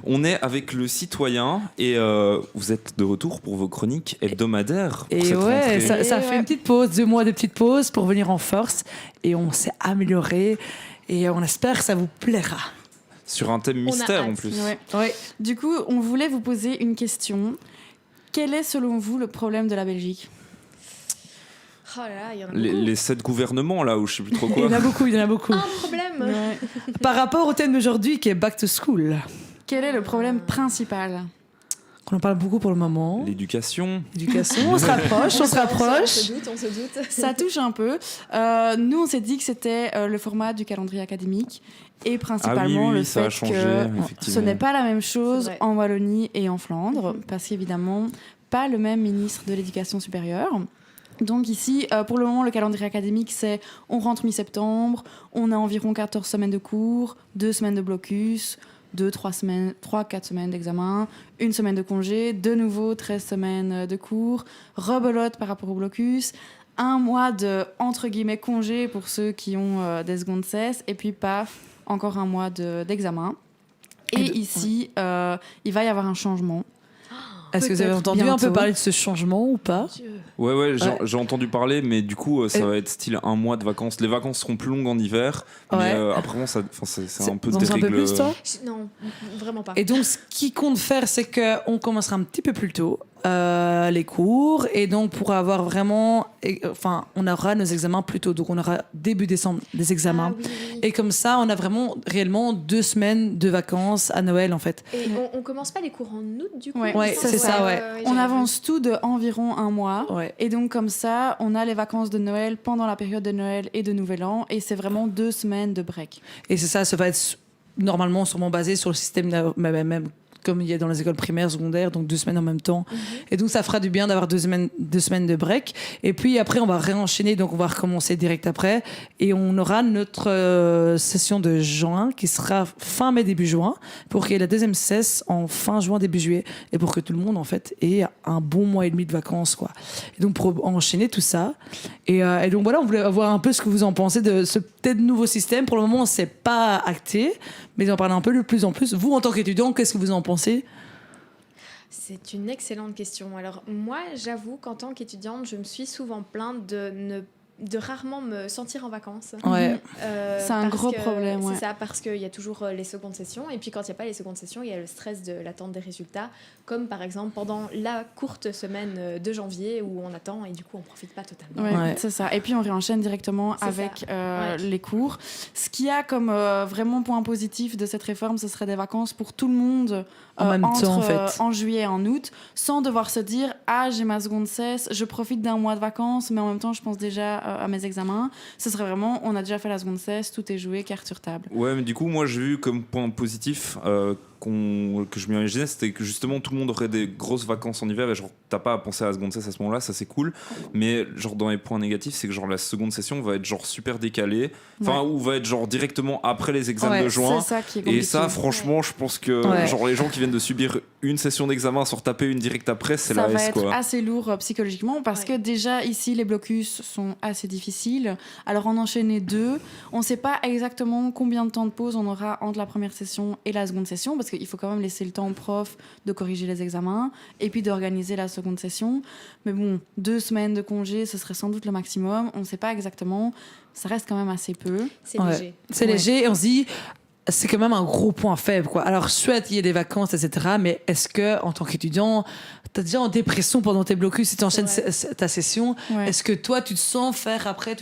On est avec le citoyen et vous êtes de retour pour vos chroniques hebdomadaires. Et ouais, ça fait une petite pause, 2 mois de petite pause pour venir en force. Et on s'est amélioré et on espère que ça vous plaira. Sur un thème mystère en plus. Ouais. Du coup, on voulait vous poser une question. Quel est selon vous le problème de la Belgique ? Oh là là, il y en a Les 7 gouvernements là, ou je sais plus trop quoi. Il y en a beaucoup. un problème. Ouais. Par rapport au thème d'aujourd'hui qui est Back to School, Quel est le problème principal ? qu'on en parle beaucoup pour le moment. L'éducation. L'éducation, on se rapproche. On se doute. Ça touche un peu. Nous, on s'est dit que c'était le format du calendrier académique et principalement le ça fait a changé, que effectivement. ce n'est pas la même chose C'est vrai. en Wallonie et en Flandre, parce qu'évidemment, pas le même ministre de l'Éducation supérieure. Donc ici, pour le moment, le calendrier académique, c'est on rentre mi-septembre, on a environ 14 semaines de cours, 2 semaines de blocus, 3-4 semaines d'examen, 1 semaine de congé, de nouveau 13 semaines de cours, rebelote par rapport au blocus, 1 mois de, entre guillemets, congé pour ceux qui ont des secondes cesse, et puis paf, encore 1 mois d'examen. Et ici, il va y avoir un changement. Est-ce que vous avez entendu un peu parler de ce changement ou pas ? Ouais, j'ai entendu parler, mais du coup, ça va être style 1 mois de vacances. Les vacances seront plus longues en hiver, mais après, c'est un peu Dans un peu plus, toi ? Non, vraiment pas. Et donc, ce qui compte faire, c'est qu'on commencera un petit peu plus tôt les cours, et donc pour avoir vraiment, on aura nos examens plus tôt. Donc, on aura début décembre des examens, oui. et comme ça, on a vraiment réellement 2 semaines de vacances à Noël, en fait. Et on commence pas les cours en août, du coup. Ouais, c'est ça, ouais. On avance tout de environ 1 mois. Ouais. Et donc, comme ça, on a les vacances de Noël pendant la période de Noël et de Nouvel An. Et c'est vraiment 2 semaines de break. Et c'est ça va être normalement sûrement basé sur le système même comme il y a dans les écoles primaires, secondaires, donc 2 semaines en même temps. Et donc, ça fera du bien d'avoir 2 semaines de break. Et puis après, on va réenchaîner, donc on va recommencer direct après. Et on aura notre session de juin qui sera fin mai, début juin, pour qu'il y ait la deuxième cesse en fin juin, début juillet. Et pour que tout le monde, en fait, ait un bon mois et demi de vacances, quoi. Et donc, pour enchaîner tout ça. Et donc, voilà, on voulait voir un peu ce que vous en pensez de ce peut-être nouveau système. Pour le moment, c'est pas acté, mais on parle un peu de plus en plus. Vous, en tant qu'étudiant, qu'est-ce que vous en pensez ? C'est une excellente question. Alors moi, j'avoue qu'en tant qu'étudiante, je me suis souvent plainte de rarement me sentir en vacances. Ouais. C'est un gros problème. C'est ça, parce qu'il y a toujours les secondes sessions. Et puis quand il n'y a pas les secondes sessions, il y a le stress de l'attente des résultats. Comme par exemple pendant la courte semaine de janvier où on attend et du coup on ne profite pas totalement. Ouais. C'est ça. Et puis on réenchaîne directement avec les cours. Ce qu'il y a comme vraiment point positif de cette réforme, ce serait des vacances pour tout le monde en même temps, en fait. En juillet et en août, sans devoir se dire « Ah, j'ai ma seconde cesse, je profite d'1 mois de vacances, mais en même temps, je pense déjà à mes examens. » Ce serait vraiment, on a déjà fait la seconde cesse, tout est joué, carte sur table. Ouais, mais du coup, moi, j'ai vu comme point positif que je m'imaginais, c'était que justement tout le monde aurait des grosses vacances en hiver et genre t'as pas à penser à la seconde cesse à ce moment-là, ça c'est cool. Mais genre dans les points négatifs, c'est que genre la seconde session va être genre super décalée, ou va être genre directement après les examens de juin. C'est ça qui est compliqué. Et ça, franchement, je pense que genre les gens qui viennent de subir une session d'examen se retaper une direct après, c'est la S, quoi. Ça va être assez lourd psychologiquement parce que déjà ici les blocus sont assez difficiles. Alors en enchaîner 2, on sait pas exactement combien de temps de pause on aura entre la première session et la seconde session parce qu'il faut quand même laisser le temps au prof de corriger les examens et puis d'organiser la seconde session. Mais bon, 2 semaines de congé, ce serait sans doute le maximum. On ne sait pas exactement. Ça reste quand même assez peu. C'est léger. C'est léger et on se dit... C'est quand même un gros point faible, quoi. Alors, souhaite il y ait des vacances, etc. Mais est-ce que, en tant qu'étudiant, t'es déjà en dépression pendant tes blocus et t'enchaînes ta session? Est-ce que toi, tu te sens faire après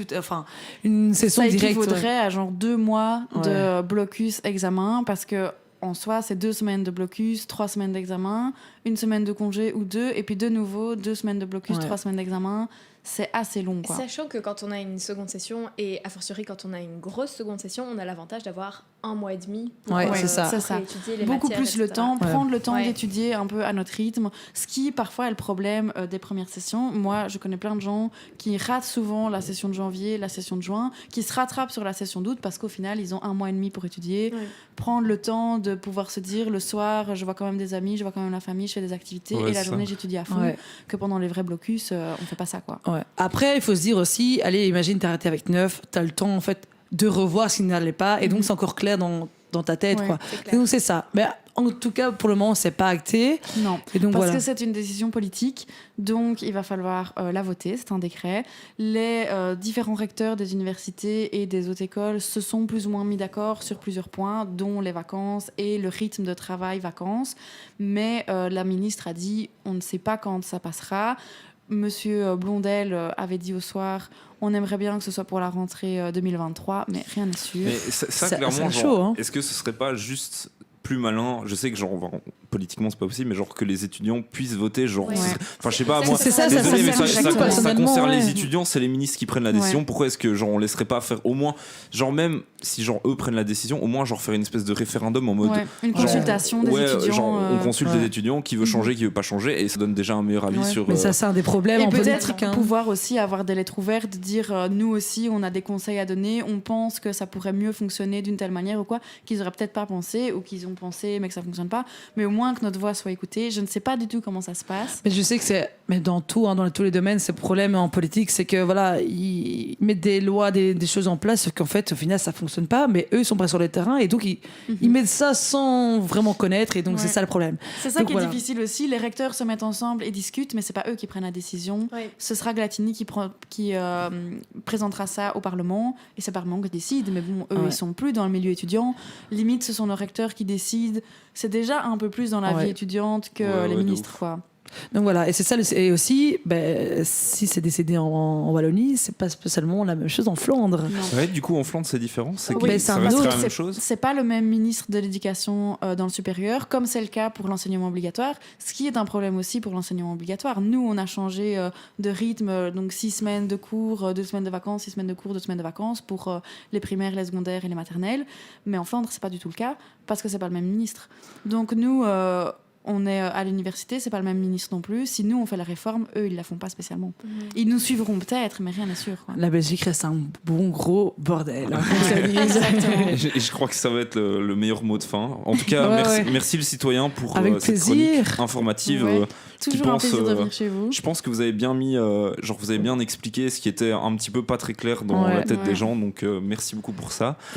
une session directe? Ça équivaudrait à genre 2 mois de blocus examen parce que en soi, c'est 2 semaines de blocus, 3 semaines d'examen, 1 semaine de congé ou 2, et puis de nouveau 2 semaines de blocus, 3 semaines d'examen. C'est assez long, quoi. Sachant que quand on a une seconde session, et a fortiori quand on a une grosse seconde session, on a l'avantage d'avoir 1 mois et demi pour c'est ça. étudier les beaucoup matières, plus etc. le temps, prendre le temps d'étudier un peu à notre rythme, ce qui parfois est le problème des premières sessions. Moi, je connais plein de gens qui ratent souvent la session de janvier, la session de juin, qui se rattrapent sur la session d'août parce qu'au final, ils ont 1 mois et demi pour étudier, prendre le temps de pouvoir se dire le soir, je vois quand même des amis, je vois quand même la famille, je fais des activités, et la journée, j'étudie à fond, que pendant les vrais blocus, on fait pas ça, quoi. Après, il faut se dire aussi, allez, imagine, t'es arrêté avec 9, t'as le temps, en fait, de revoir ce qui n'allait pas, et donc c'est encore clair dans dans ta tête, Ouais, quoi. c'est Et clair. donc c'est ça. Mais en tout cas, pour le moment, c'est pas acté. Non. Et donc Parce voilà. que c'est une décision politique, donc il va falloir la voter, c'est un décret. Les différents recteurs des universités et des hautes écoles se sont plus ou moins mis d'accord sur plusieurs points, dont les vacances et le rythme de travail vacances. Mais la ministre a dit, on ne sait pas quand ça passera. Monsieur Blondel avait dit au soir, on aimerait bien que ce soit pour la rentrée 2023, mais rien n'est sûr. Mais ça Ça- clairement, c'est genre, chaud, hein. est-ce que ce serait pas juste plus malin, je sais que genre politiquement c'est pas possible, mais genre que les étudiants puissent voter, genre, Ouais. enfin je sais pas, C'est moi, C'est ça, ça désolé, mais concerne ça, nous, ça personnellement, concerne ouais. les étudiants, c'est les ministres qui prennent la décision. Ouais. Pourquoi est-ce que genre on laisserait pas faire au moins, genre même si genre eux prennent la décision, au moins genre faire une espèce de référendum en mode, Ouais, une genre, consultation des ouais, étudiants. genre on consulte ouais. les étudiants, qui veut changer, qui veut pas changer, et ça donne déjà un meilleur avis Ouais. sur. Mais ça, c'est un des problèmes Et en peut-être politique. Hein. pouvoir aussi avoir des lettres ouvertes, dire nous aussi on a des conseils à donner, on pense que ça pourrait mieux fonctionner d'une telle manière ou quoi, qu'ils auraient peut-être pas pensé ou qu'ils ont pensé mais que ça fonctionne pas, mais au moins que notre voix soit écoutée. Je ne sais pas du tout comment ça se passe. Mais je sais que c'est, mais dans tout, hein, dans tous les domaines, c'est le problème en politique, c'est que voilà, ils mettent des lois, des choses en place, sauf qu'en fait, au final, ça fonctionne pas. Mais eux, ils sont pas sur le terrain et donc ils mettent ça sans vraiment connaître et donc Ouais. c'est ça le problème. C'est ça Donc qui voilà. est difficile aussi. Les recteurs se mettent ensemble et discutent, mais c'est pas eux qui prennent la décision. Ouais. Ce sera Glatini qui présentera ça au Parlement et c'est le Parlement qui décide. Mais bon, eux, Ouais. ils sont plus dans le milieu étudiant. Limite, ce sont nos recteurs qui décident. C'est déjà un peu plus dans la Ouais. vie étudiante que Ouais, les ouais, de ministres, quoi. Donc voilà, et c'est ça. Et aussi, ben, si c'est décédé en Wallonie, c'est pas spécialement la même chose en Flandre. Non. Ouais, du coup en Flandre c'est différent, c'est Oui, que c'est ça un resterait autre- la même C'est- chose. C'est pas le même ministre de l'Éducation dans le supérieur, comme c'est le cas pour l'enseignement obligatoire, ce qui est un problème aussi pour l'enseignement obligatoire. Nous, on a changé de rythme, donc 6 semaines de cours, 2 semaines de vacances, 6 semaines de cours, 2 semaines de vacances pour les primaires, les secondaires et les maternelles. Mais en Flandre, c'est pas du tout le cas, parce que c'est pas le même ministre. Donc nous, on est à l'université, c'est pas le même ministre non plus. Si nous, on fait la réforme, eux, ils la font pas spécialement. Ils nous suivront peut-être, mais rien n'est sûr, quoi. La Belgique reste un bon gros bordel. hein, comme ça dit. Exactement. Et je crois que ça va être le meilleur mot de fin. En tout cas, Ouais, merci, ouais. merci le citoyen pour Avec cette plaisir. chronique informative. Ouais. Toujours un pense, plaisir de venir chez vous. Je pense que vous avez bien mis, genre vous avez bien expliqué ce qui était un petit peu pas très clair dans Ouais. la tête Ouais. des gens. Donc merci beaucoup pour ça.